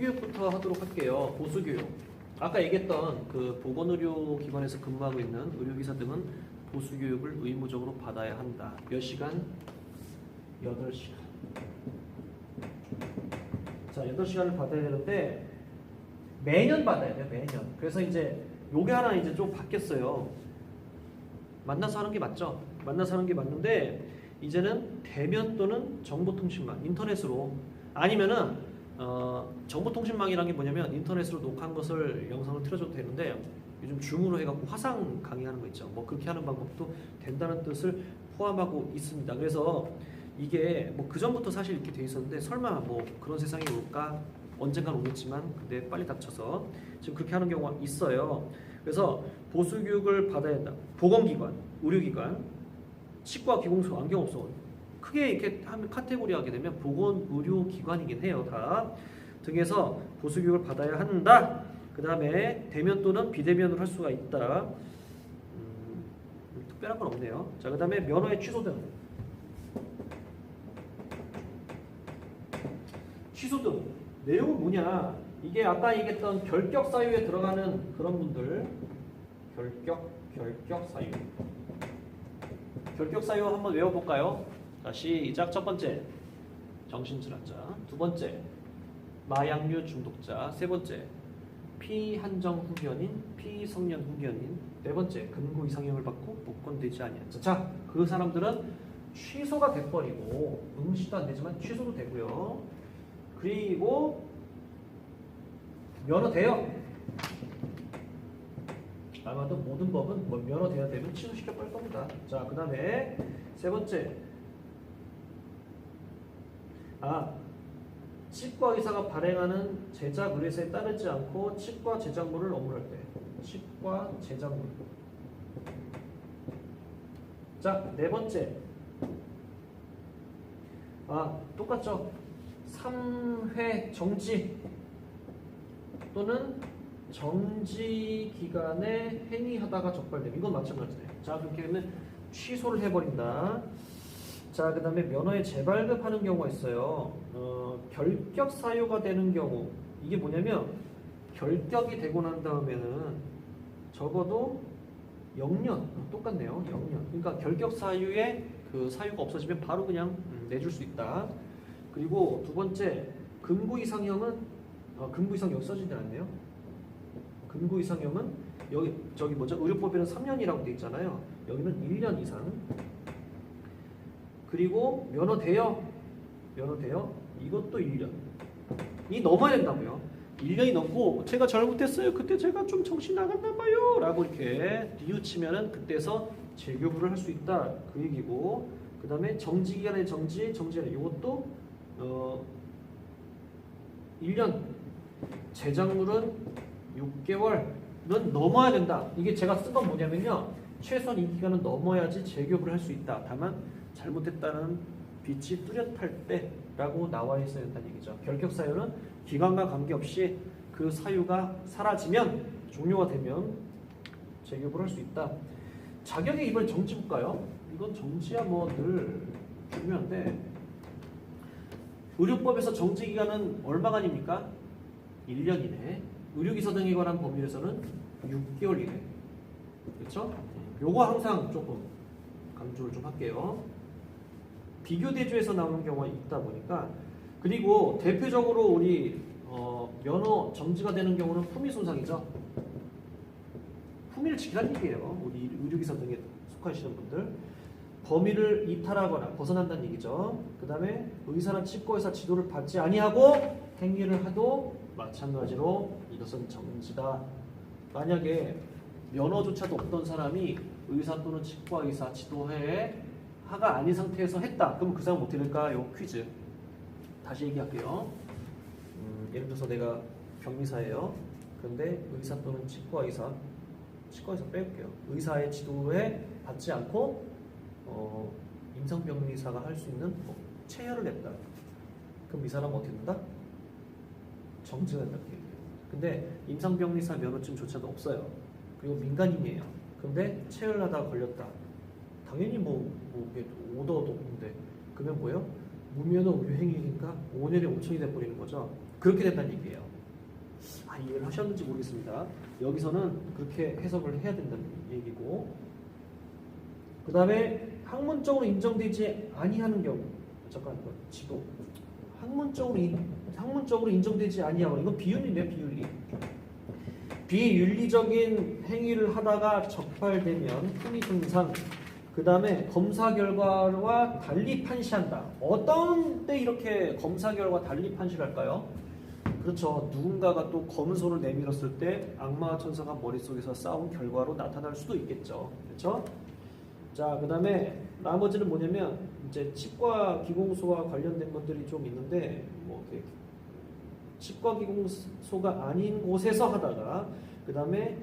보수교육부터 하도록 할게요. 보수교육. 아까 얘기했던 그 보건의료기관에서 근무하고 있는 의료기사 등은 보수교육을 의무적으로 받아야 한다. 몇 시간? 8시간. 자, 8시간을 받아야 되는데 매년 받아야 돼요. 매년. 그래서 이제 요게 하나 이제 좀 바뀌었어요. 만나서 하는 게 맞죠? 만나서 하는 게 맞는데 이제는 대면 또는 정보통신망, 인터넷으로 아니면은 정보통신망이라는 게 뭐냐면 인터넷으로 녹화한 것을 영상을 틀어줘도 되는데 요즘 줌으로 해갖고 화상 강의하는 거 있죠. 뭐 그렇게 하는 방법도 된다는 뜻을 포함하고 있습니다. 그래서 이게 뭐 그 전부터 사실 이렇게 돼 있었는데 설마 뭐 그런 세상이 올까? 언젠간 오겠지만 근데 빨리 닥쳐서 지금 그렇게 하는 경우가 있어요. 그래서 보수교육을 받아야 한다. 보건기관, 의료기관, 치과, 기공소, 안경업소 크게 이렇게 하면 카테고리 하게 되면 보건의료기관이긴 해요. 다 등에서 보수교육을 받아야 한다. 그 다음에 대면 또는 비대면으로 할 수가 있다. 특별한 건 없네요. 자, 그 다음에 면허의 취소 등. 취소 등 내용은 뭐냐? 이게 아까 얘기했던 결격 사유에 들어가는 그런 분들, 결격 사유. 결격 사유 한번 외워볼까요? 자, 시작. 첫 번째, 정신질환자. 두 번째, 마약류 중독자. 세 번째, 피한정 후견인, 피성년 후견인. 네 번째, 금고 이상형을 받고 복권되지 아니한 자. 자, 그 사람들은 취소가 돼버리고 응시도 안 되지만 취소도 되고요. 그리고 면허 돼요. 아마도 모든 법은 뭐 면허 돼야 되면 취소시켜 버릴 겁니다. 자, 그 다음에 세 번째, 치과 의사가 발행하는 제작 의뢰서에 따르지 않고 치과 제작물을 업무할 때, 치과 제작물. 자, 네 번째, 똑같죠. 3회 정지 또는 정지 기간에 행위하다가 적발됨. 이건 마찬가지네. 자, 그렇게 되면 취소를 해버린다. 자, 그 다음에 면허에 재발급하는 경우가 있어요. 결격 사유가 되는 경우. 이게 뭐냐면 결격이 되고 난 다음에는 적어도 0년, 똑같네요. 0년. 그러니까 결격 사유에 그 사유가 없어지면 바로 그냥 내줄 수 있다. 그리고 두 번째, 금고 이상형은 금고 이상 여기 써지지 않네요. 금고 이상형은 여기 저기 뭐죠? 의료법에는 3년이라고 돼 있잖아요. 여기는 1년 이상. 그리고 면허 돼요. 이것도 1년. 이 넘어야 된다고요. 1년이 넘고 제가 잘못했어요. 그때 제가 좀 정신 나갔나 봐요. 라고 이렇게 뉘우치면은 그때서 재교부를 할 수 있다. 그 얘기고. 그 다음에 정지기간의 정지기간 이것도 1년. 제작물은 6개월은 넘어야 된다. 이게 제가 쓴 건 뭐냐면요. 최소한 이 기간은 넘어야지 재교부를 할 수 있다. 다만 잘못했다는 빛이 뚜렷할 때라고 나와 있어야 된다는 얘기죠. 결격 사유는 기간과 관계없이 그 사유가 사라지면 종료가 되면 재교부를 할 수 있다. 자격의 이번 정지 볼까요? 이건 정지야 뭐 늘 중요한데 의료법에서 정지 기간은 얼마간입니까? 1년이네. 의료기사 등에 관한 법률에서는 6개월이네. 그렇죠? 요거 항상 조금 강조를 좀 할게요. 비교대조에서 나오는 경우가 있다 보니까. 그리고 대표적으로 우리 면허 정지가 되는 경우는 품위 손상이죠. 품위를 지키라는 얘기예요. 우리 의료기사 등에 속하시는 분들. 범위를 이탈하거나 벗어난다는 얘기죠. 그 다음에 의사나 치과의사 지도를 받지 아니하고 행위를 하도 마찬가지로 이것은 정지다. 만약에 면허조차도 없던 사람이 의사 또는 치과의사 지도회에 하가 아닌 상태에서 했다. 그럼 그 사람 어떻게 될까요? 퀴즈. 다시 얘기할게요. 예를 들어서 내가 병리사예요. 그런데 의사 또는 치과의사 빼볼게요. 의사의 지도에 받지 않고 임상병리사가 할 수 있는 체혈을 냈다. 그럼 이 사람은 어떻게 된다? 정지가 된다. 근데 임상병리사 면허증조차도 없어요. 그리고 민간인이에요. 근데 체혈하다가 걸렸다. 당연히 오더도 없는데 그러면 뭐예요? 무면허 의료행위니까 5년에 5천이 돼버리는 거죠. 그렇게 된다는 얘기예요. 다 이해를 하셨는지 모르겠습니다. 여기서는 그렇게 해석을 해야 된다는 얘기고, 그 다음에 학문적으로 인정되지 아니하는 경우, 잠깐 이거 지도 학문적으로 인정되지 아니하고, 이건 비윤리네. 비윤리적인 행위를 하다가 적발되면 품위 손상. 그 다음에 검사 결과와 달리 판시한다. 어떤 때 이렇게 검사 결과 달리 판시할까요? 그렇죠. 누군가가 또 검은 손을 내밀었을 때 악마와 천사가 머릿속에서 싸운 결과로 나타날 수도 있겠죠. 그렇죠? 자, 그 다음에 나머지는 뭐냐면 이제 치과 기공소와 관련된 것들이 좀 있는데, 뭐 이렇게 치과 기공소가 아닌 곳에서 하다가, 그 다음에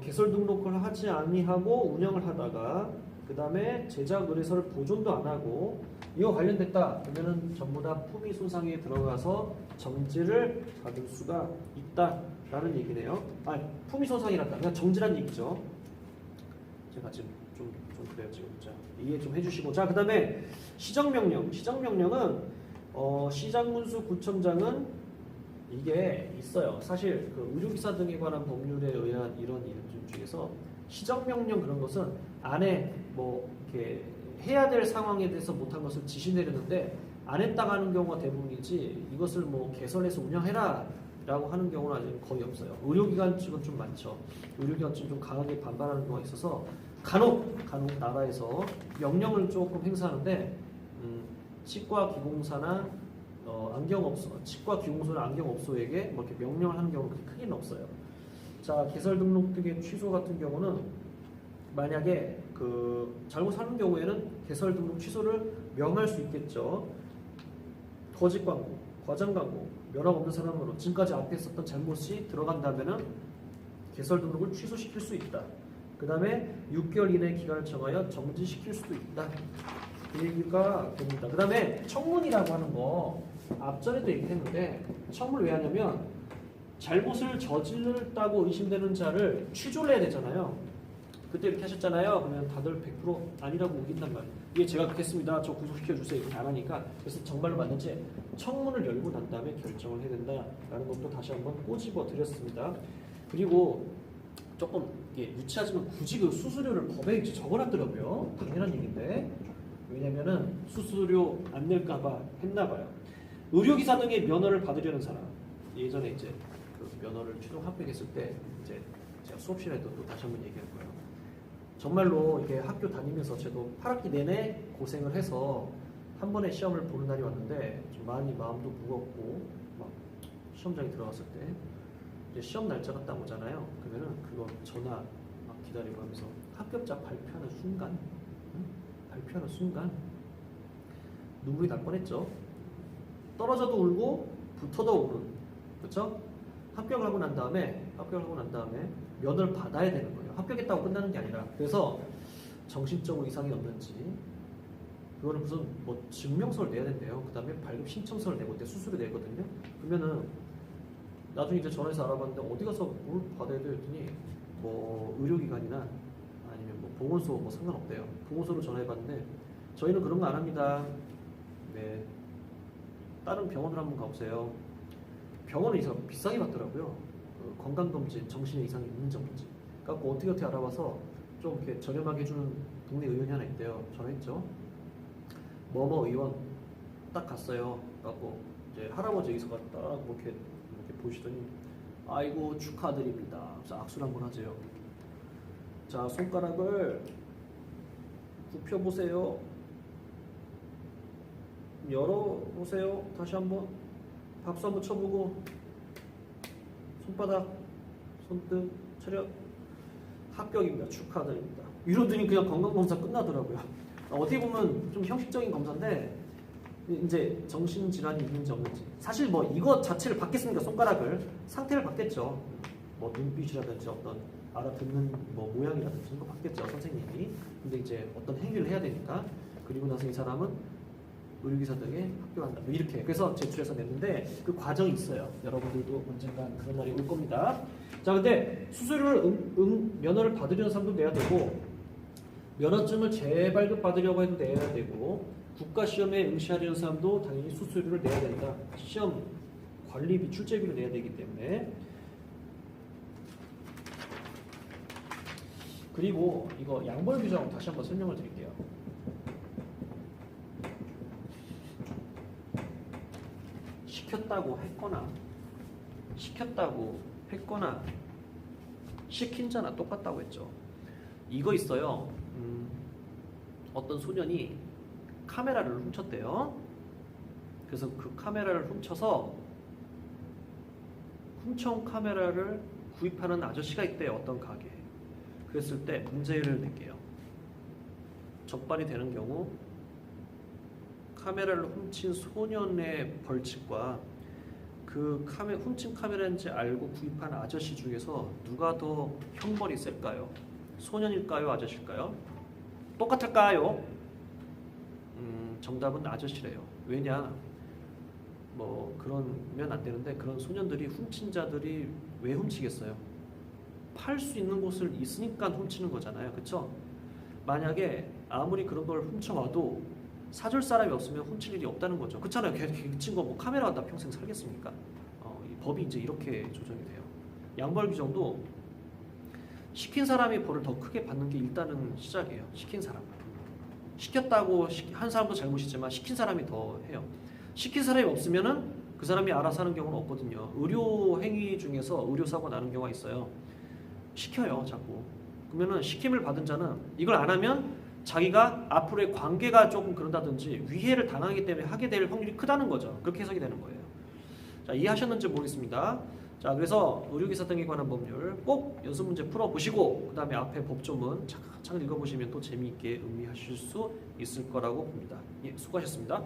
개설 등록을 하지 아니하고 운영을 하다가, 그 다음에 제작 의뢰서를 보존도 안 하고, 이거 관련됐다 그러면은 전부 다 품위 손상에 들어가서 정지를 받을 수가 있다라는 얘기네요. 품위 손상이란다. 그냥 정지란 얘기죠. 제가 지금 좀 그래요 지금. 자, 이해 좀 해주시고. 자, 그 다음에 시정명령. 시정명령은 시장군수 구청장은 이게 있어요. 사실 그 의료기사 등에 관한 법률에 의한 이런 일 중에서 시정명령 그런 것은 안에 뭐 이렇게 해야 될 상황에 대해서 못한 것을 지시 내리는데 안 했다가 하는 경우가 대부분이지, 이것을 뭐 개설해서 운영해라 라고 하는 경우는 아직 거의 없어요. 의료기관 측은 좀 많죠. 의료기관 측은 좀 강하게 반발하는 경우가 있어서 간혹 나라에서 명령을 조금 행사하는데, 치과 기공사나 안경업소, 치과 기공소나 안경업소에게 뭐 이렇게 명령을 하는 경우는 그렇게 크게는 없어요. 자, 개설 등록 등의 취소 같은 경우는 만약에 그 잘못하는 경우에는 개설 등록 취소를 명할 수 있겠죠. 거짓 광고, 과장 광고, 면허 없는 사람으로 지금까지 앞에 있었던 잘못이 들어간다면은 개설 등록을 취소시킬 수 있다. 그 다음에 6개월 이내 기간을 정하여 정지시킬 수도 있다. 그 얘기가 됩니다. 그 다음에 청문이라고 하는 거 앞전에도 얘기했는데, 청문을 왜 하냐면 잘못을 저질렀다고 의심되는 자를 취조를 해야 되잖아요. 그때 이렇게 하셨잖아요. 그러면 다들 100% 아니라고 우긴단 말이에요. 이게 제가 그렇게 했습니다. 저 구속시켜주세요. 이렇게 안 하니까. 그래서 정말로 맞는지 청문을 열고 난 다음에 결정을 해야 된다라는 것도 다시 한번 꼬집어 드렸습니다. 그리고 조금 유치하지만 굳이 그 수수료를 법에 이제 적어놨더라고요. 당연한 얘기인데, 왜냐면은 수수료 안 낼까봐 했나봐요. 의료기사 등의 면허를 받으려는 사람, 예전에 이제 그 면허를 최종 합격했을 때 이제 제가 수업실에도 또 다시 한번 얘기할 거예요. 정말로 이렇게 학교 다니면서 저도 8학기 내내 고생을 해서 한 번에 시험을 보는 날이 왔는데 좀 많이 마음도 무겁고, 막 시험장에 들어갔을 때 이제 시험 날짜가 딱 오잖아요. 그러면은 그거 전화 막 기다리고 하면서 합격자 발표하는 순간 눈물이 날 뻔했죠. 떨어져도 울고 붙어도 우는, 그렇죠? 합격을 하고 난 다음에 면허를 받아야 되는 거예요. 합격했다고 끝나는 게 아니라. 그래서 정신적으로 이상이 없는지, 그거는 무슨 뭐 증명서를 내야 된대요. 그 다음에 발급 신청서를 내고 그때 수수료 내거든요. 그러면은 나중에 이제 전화해서 알아봤는데 어디 가서 뭘 받아야 돼요 했더니 뭐 의료기관이나 아니면 뭐 보건소 뭐 상관없대요. 보건소로 전화해봤는데 저희는 그런 거 안 합니다. 네, 다른 병원을 한번 가보세요. 병원은 이상 비싸게 받더라고요. 그 건강검진, 정신에 이상이 있는지 없는지. 그래갖고 어떻게 알아봐서 좀 이렇게 저렴하게 해주는 동네 의원이 하나 있대요. 전화했죠. 뭐뭐 의원 딱 갔어요. 그래갖고 이제 할아버지 여기서 딱 이렇게 보시더니 아이고 축하드립니다. 그래서 악수를 한번 하세요. 자, 손가락을 굽혀보세요. 열어보세요. 다시 한번 박수 한번 쳐보고 손바닥, 손등, 차렷, 합격입니다. 축하드립니다. 이러더니 그냥 건강검사 끝나더라고요. 어떻게 보면 좀 형식적인 검사인데 이제 정신질환이 있는지 없는지, 사실 뭐 이거 자체를 받겠습니까? 손가락을 상태를 받겠죠. 뭐 눈빛이라든지 어떤 알아듣는 뭐 모양이라든지 이런 거 받겠죠, 선생님이. 근데 이제 어떤 행위를 해야 되니까, 그리고 나서 이 사람은 의료기사 등에 합격한다, 뭐 이렇게. 그래서 제출해서 냈는데 그 과정이 있어요. 여러분들도 언젠간 그런 날이 올 겁니다. 자, 근데 수수료를 면허를 받으려는 사람도 내야 되고, 면허증을 재발급 받으려고 해도 내야 되고, 국가시험에 응시하려는 사람도 당연히 수수료를 내야 된다. 시험 관리비, 출제비를 내야 되기 때문에. 그리고 이거 양벌 규정 다시 한번 설명을 드릴게요. 시켰다고 했거나 시킨 자나 똑같다고 했죠. 이거 있어요. 어떤 소년이 카메라를 훔쳤대요. 그래서 그 카메라를 훔쳐서 훔쳐온 카메라를 구입하는 아저씨가 있대요. 어떤 가게에. 그랬을 때 문제를 낼게요. 적발이 되는 경우 카메라를 훔친 소년의 벌칙과 그 훔친 카메라인지 알고 구입한 아저씨 중에서 누가 더 형벌이 셀까요? 소년일까요? 아저씨일까요? 똑같을까요? 정답은 아저씨래요. 왜냐? 뭐 그러면 안 되는데 그런 소년들이 훔친 자들이 왜 훔치겠어요? 팔 수 있는 곳을 있으니까 훔치는 거잖아요. 그쵸? 만약에 아무리 그런 걸 훔쳐와도 사줄 사람이 없으면 훔칠 일이 없다는 거죠. 그렇잖아요. 걔 훔친 거 뭐 카메라 갖다 평생 살겠습니까? 이 법이 이제 이렇게 조정이 돼요. 양벌 규정도 시킨 사람이 벌을 더 크게 받는 게 일단은 시작이에요. 시킨 사람. 시켰다고 한 사람도 잘못이지만 시킨 사람이 더 해요. 시킨 사람이 없으면은 그 사람이 알아서 하는 경우는 없거든요. 의료 행위 중에서 의료 사고 나는 경우가 있어요. 시켜요, 자꾸. 그러면은 시킴을 받은 자는 이걸 안 하면 자기가 앞으로의 관계가 조금 그런다든지 위해를 당하기 때문에 하게 될 확률이 크다는 거죠. 그렇게 해석이 되는 거예요. 자, 이해하셨는지 모르겠습니다. 자, 그래서 의료기사 등에 관한 법률 꼭 연습 문제 풀어보시고 그 다음에 앞에 법조문 차근차근 읽어보시면 또 재미있게 음미하실 수 있을 거라고 봅니다. 예, 수고하셨습니다.